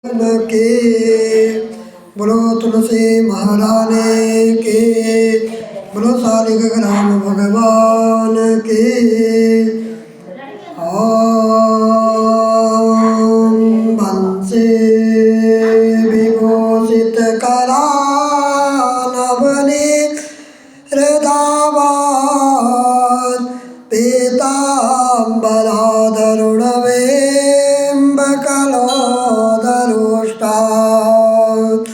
के बोलो तुलसी महारानी के बोलो शालिग्राम भगवान के ओम बंसी विभूषित करा नवनी हृदावान पीताम्बराधरुणवेम्बकलोदरुष्टात्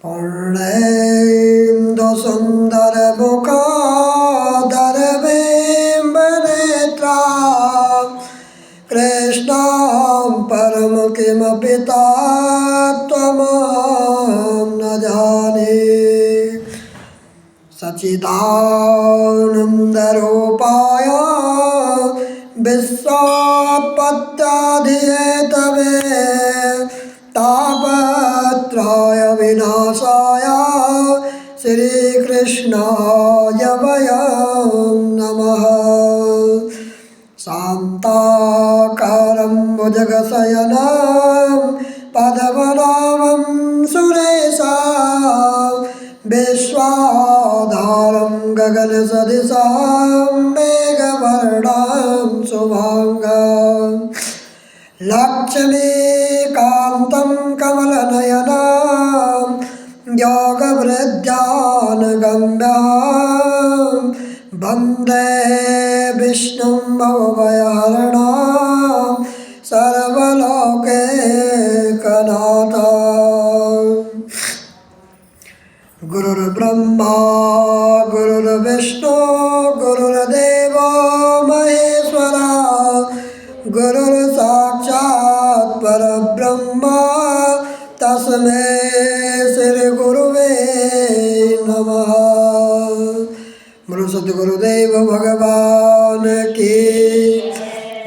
पूर्णेन्दु सुन्दर मुखादरवेम्बनेत्रा कृष्णां परम किमपि तत्त्वमहं न जाने सच्चिदानन्दरूपाय विश्वोत्पत्त्यादिहेतवे तापत्रय विनाशाय श्रीकृष्णाय वयं नमः। शान्ताकारं भुजगशयनं पद्मनाभं सुरेशं विश्वाधारं गगनसदृशं मेघवर्णं शुभांगं लक्ष्मीकान्तं कमलनयनं योगवृद्ध्यानगम्यं वन्दे विष्णुं भवभयहरणं सर्वलोकैकनाथं। गुरुर्ब्रह्मा गुरुर्विष्णु गुरुर्देवो महेश्वरा गुरुर्साक्षात् परब्रह्म तस्मै श्रीगुरुवे नमः। बोलो सद्गुरुदेव भगवान की,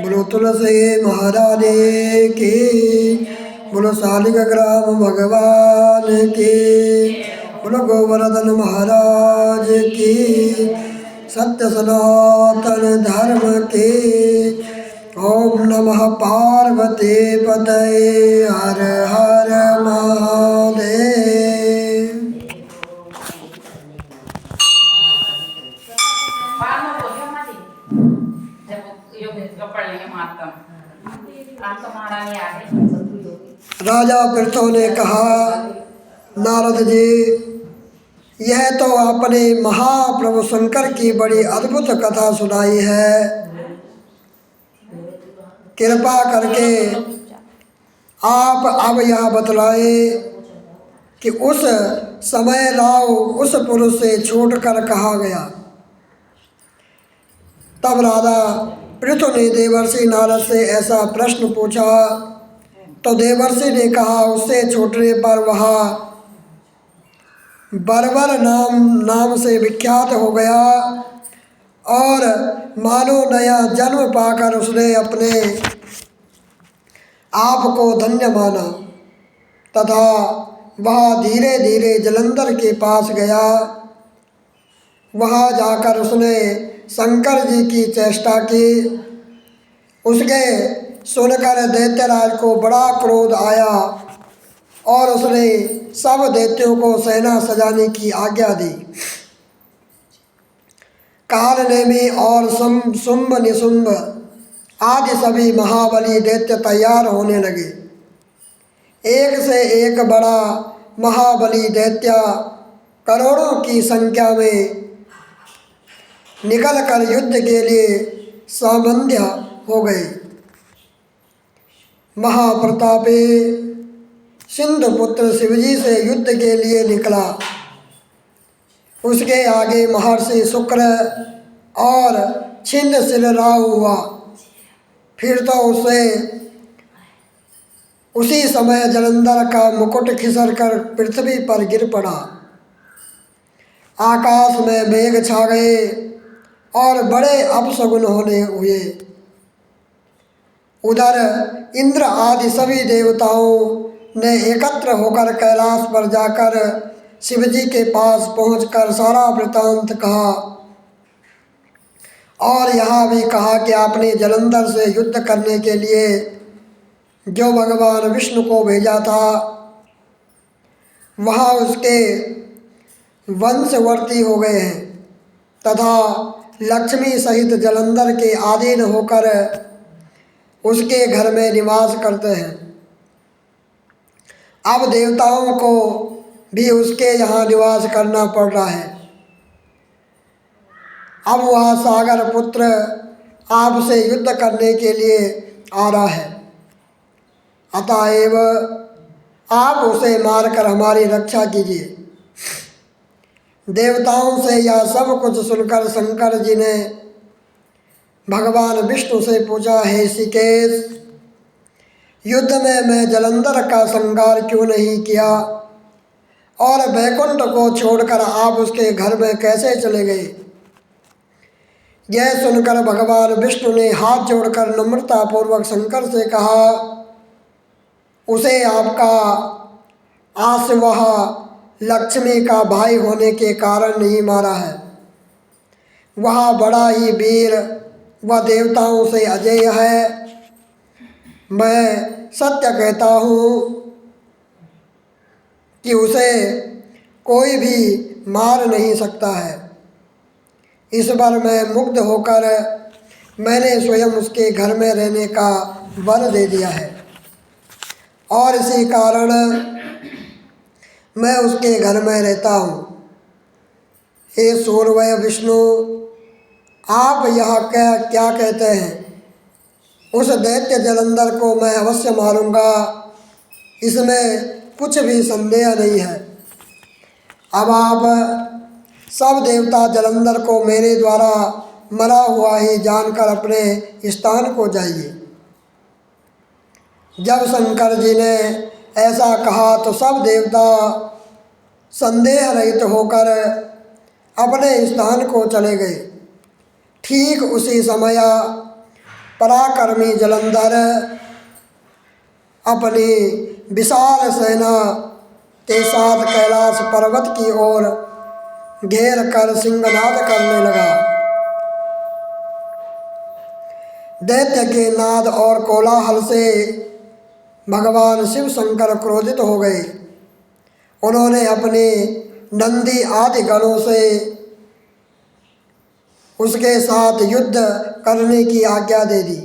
बोलो तुलसी महारानी की, बोलो शालिग्राम भगवान की, बोलो गोवर्धन महाराज की, सत्य सनातन धर्म की। ओम नमः पार्वती पतये हर हर महादेव। राजा पृथु ने कहा, नारद जी, यह तो आपने महाप्रभु शंकर की बड़ी अद्भुत कथा सुनाई है। कृपा करके आप अब यह बतलाए कि उस समय राव उस पुरुष से छूटकर कहाँ गया। तब राजा पृथु ने देवर्षि नारद से ऐसा प्रश्न पूछा तो देवर्षि ने कहा, उससे छूटने पर वह बर्बर नाम से विख्यात हो गया और मानो नया जन्म पाकर उसने अपने आप को धन्य माना तथा वह धीरे धीरे जलंधर के पास गया। वहाँ जाकर उसने शंकर जी की चेष्टा की। उसके सुनकर दैत्यराज को बड़ा क्रोध आया और उसने सब दैत्यों को सेना सजाने की आज्ञा दी। कालनेमी और शुंभ निशुंभ आदि सभी महाबली दैत्य तैयार होने लगे। एक से एक बड़ा महाबली दैत्य करोड़ों की संख्या में निकलकर युद्ध के लिए सामंध्य हो गए। महाप्रतापी सिंधुपुत्र शिवजी से युद्ध के लिए निकला। उसके आगे महर्षि शुक्र और छिन्नशिल राहु हुआ। फिर तो उसी समय जलंधर का मुकुट खिसरकर पृथ्वी पर गिर पड़ा। आकाश में मेघ छा गए और बड़े अपशगुन होने हुए। उधर इंद्र आदि सभी देवताओं ने एकत्र होकर कैलाश पर जाकर शिवजी के पास पहुंचकर सारा वृतांत कहा और यहाँ भी कहा कि आपने जलंधर से युद्ध करने के लिए जो भगवान विष्णु को भेजा था, वहाँ उसके वंशवर्ती हो गए हैं तथा लक्ष्मी सहित जलंधर के अधीन होकर उसके घर में निवास करते हैं। अब देवताओं को भी उसके यहाँ निवास करना पड़ रहा है। अब वह सागर पुत्र आपसे युद्ध करने के लिए आ रहा है, अतएव आप उसे मारकर हमारी रक्षा कीजिए। देवताओं से यह सब कुछ सुनकर शंकर जी ने भगवान विष्णु से पूछा, हे ऋषिकेश, युद्ध में मैं जलंधर का संहार क्यों नहीं किया और वैकुंठ को छोड़कर आप उसके घर में कैसे चले गए? यह सुनकर भगवान विष्णु ने हाथ जोड़कर नम्रतापूर्वक शंकर से कहा, उसे आपका आश्वह लक्ष्मी का भाई होने के कारण नहीं मारा है। वह बड़ा ही वीर व देवताओं से अजेय है। मैं सत्य कहता हूँ कि उसे कोई भी मार नहीं सकता है। इस बार मैं मुग्ध होकर मैंने स्वयं उसके घर में रहने का वर दे दिया है और इसी कारण मैं उसके घर में रहता हूँ। हे सूर्य विष्णु, आप यह क्या कहते हैं? उस दैत्य जलंधर को मैं अवश्य मारूंगा, इसमें कुछ भी संदेह नहीं है। अब आप सब देवता जलंधर को मेरे द्वारा मरा हुआ ही जानकर अपने स्थान को जाइए। जब शंकर जी ने ऐसा कहा तो सब देवता संदेह रहित होकर अपने स्थान को चले गए। ठीक उसी समय पराक्रमी जलंधर अपनी विशाल सेना के साथ कैलाश पर्वत की ओर घेर कर सिंहनाद करने लगा। दैत्य के नाद और कोलाहल से भगवान शिव शंकर क्रोधित हो गए। उन्होंने अपने नंदी आदि गणों से उसके साथ युद्ध करने की आज्ञा दे दी।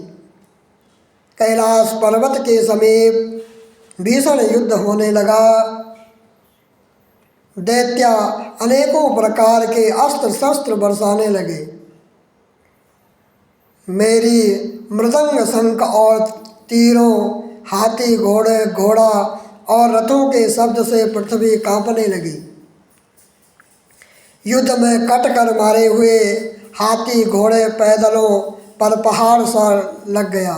कैलाश पर्वत के समीप भीषण युद्ध होने लगा। दैत्य अनेकों प्रकार के अस्त्र शस्त्र बरसाने लगे। मेरी मृदंग, शंख और तीरों, हाथी, घोड़े, घोड़ा और रथों के शब्द से पृथ्वी कांपने लगी। युद्ध में कट कर मारे हुए हाथी घोड़े पैदलों पर पहाड़ सा लग गया,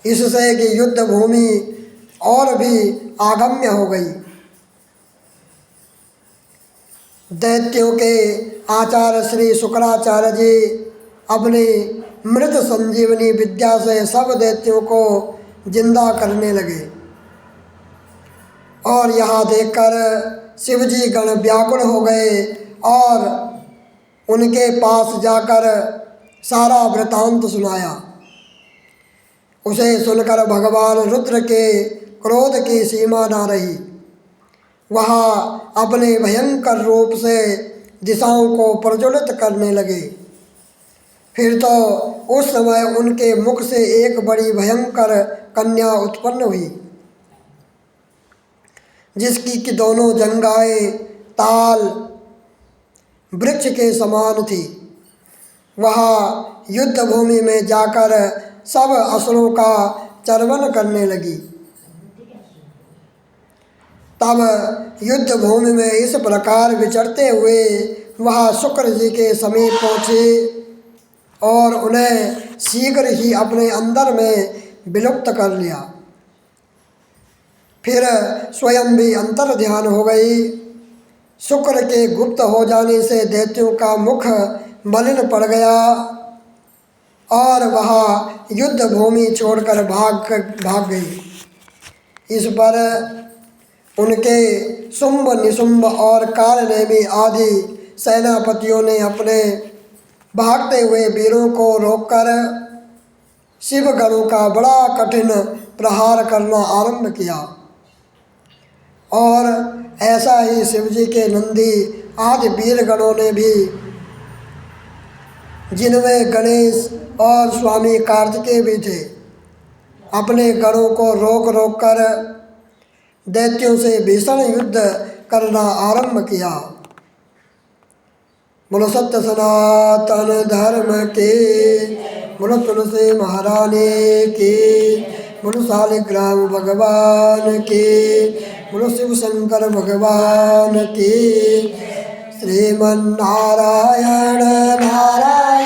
इससे कि युद्ध भूमि और भी आगम्य हो गई। दैत्यों के आचार्य श्री शुक्राचार्य जी अपनी मृत संजीवनी विद्या से सब दैत्यों को जिंदा करने लगे और यह देखकर शिवजी गण व्याकुल हो गए और उनके पास जाकर सारा वृतांत सुनाया। उसे सुनकर भगवान रुद्र के क्रोध की सीमा न रही। वह अपने भयंकर रूप से दिशाओं को प्रज्वलित करने लगे। फिर तो उस समय उनके मुख से एक बड़ी भयंकर कन्या उत्पन्न हुई, जिसकी कि दोनों जंघाएं ताल वृक्ष के समान थी। वह युद्ध भूमि में जाकर सब असुरों का चर्वण करने लगी। तब युद्ध भूमि में इस प्रकार विचरते हुए वह शुक्र जी के समीप पहुँची और उन्हें शीघ्र ही अपने अंदर में विलुप्त कर लिया। फिर स्वयं भी अंतर ध्यान हो गई। शुक्र के गुप्त हो जाने से दैत्यों का मुख मलिन पड़ गया और वह युद्ध भूमि छोड़कर भाग गई। इस पर उनके शुंभ, निशुंभ और कालनेमी आदि सेनापतियों ने अपने भागते हुए वीरों को रोककर शिव गणों का बड़ा कठिन प्रहार करना आरंभ किया। और ऐसा ही शिव जी के नंदी आदि वीर गणों ने भी, जिनमें गणेश और स्वामी कार्तिकेय भी थे, अपने गणों को रोक रोक कर दैत्यों से भीषण युद्ध करना आरंभ किया। बोलो सत्य सनातन धर्म के, बोलो तुलसी महारानी की, बोलो शालिग्राम भगवान की, बोलो शिव शंकर भगवान की। श्रीमन नारायण नारायण